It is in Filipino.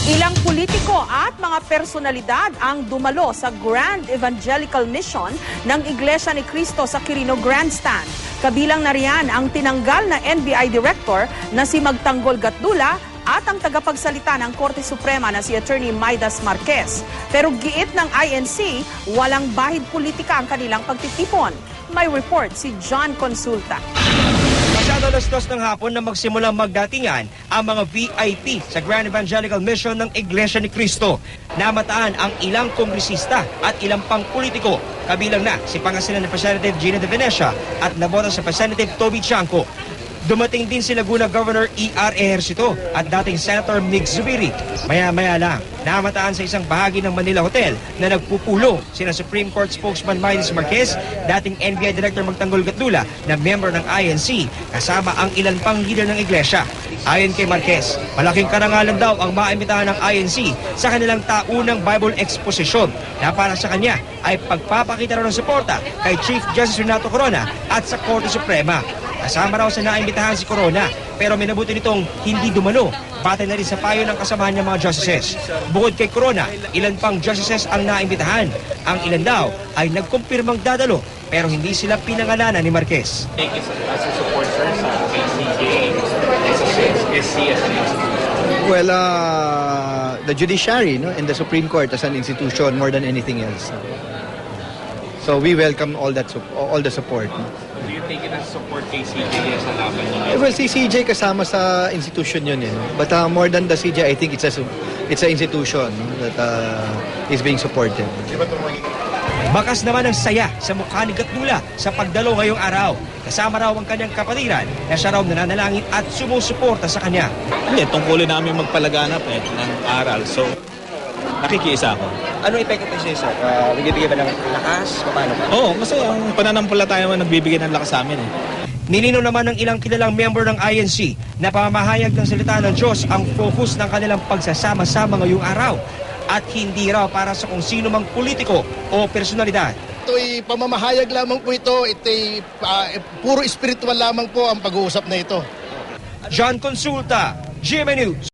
Ilang politiko at mga personalidad ang dumalo sa Grand Evangelical Mission ng Iglesia ni Cristo sa Quirino Grandstand. Kabilang na riyan ang tinanggal na NBI Director na si Magtanggol Gatdula at ang tagapagsalita ng Korte Suprema na si Attorney Maidas Marquez. Pero giit ng INC, walang bahid politika ang kanilang pagtitipon. May report si John Consulta. Masyado alas-2 ng hapon na magsimulang magdatingan ang mga VIP sa Grand Evangelical Mission ng Iglesia ni Cristo. Namataan ang ilang kongresista at ilang pang politiko, kabilang na si Pangasinan Representative Gina De Venecia at naboto sa Representative Toby Chanco. Dumating din si Laguna Governor E.R. Ejercito at dating Senator Mig Zubiri. Maya-maya lang, namataan sa isang bahagi ng Manila Hotel na nagpupulong sina Supreme Court spokesman Maidas Marquez, dating NBI Director Magtanggol Gatdula na member ng INC, kasama ang ilan pang leader ng iglesia. Ayon kay Marquez, malaking karangalan daw ang maimbitahan ng INC sa kanilang taunang Bible Exposition na para sa kanya ay pagpapakita raw ng suporta kay Chief Justice Renato Corona at sa Korte Suprema. Kasama raw sa naimbitahan si Corona, pero minabuti nitong hindi dumalo. Batay na rin sa payo ng kasamahan niya mga justices. Bukod kay Corona, ilan pang justices ang naimbitahan. Ang ilan daw ay nagkumpirmang dadalo, pero hindi sila pinangalanan ni Marquez. As a supporter sa KCJ, SC as an institution? Well, the judiciary, no, and the Supreme Court as an institution more than anything else. So we welcome all the support. No? Do you take it as support KCJ sa laban niyo? Well, si CJ kasama sa institution yun. But more than the CJ, I think it's an institution, no, that is being supported. Bakas naman ang saya sa mukha ni Gatdula sa pagdalo ngayong araw. Kasama raw ang kanyang kapatiran na siya raw nananalangin at sumusuporta sa kanya. Hindi, tungkulin namin magpalaganap ng aral. So, nakikiisa ako. Anong epekto po siya, sir? Nagbibigay ba ng lakas? Paano ba? Oo, kasi ang pananampalataya naman nagbibigay ng lakas sa amin eh. Nilinaw naman ng ilang kilalang member ng INC na pamamahayag ng salita ng Diyos ang focus ng kanilang pagsasama-sama ngayong araw at hindi raw para sa kung sino mang politiko o personalidad. Ito'y pamamahayag lamang po ito. Ito'y puro spiritual lamang po ang pag-uusap na ito. John Consulta, GMA News.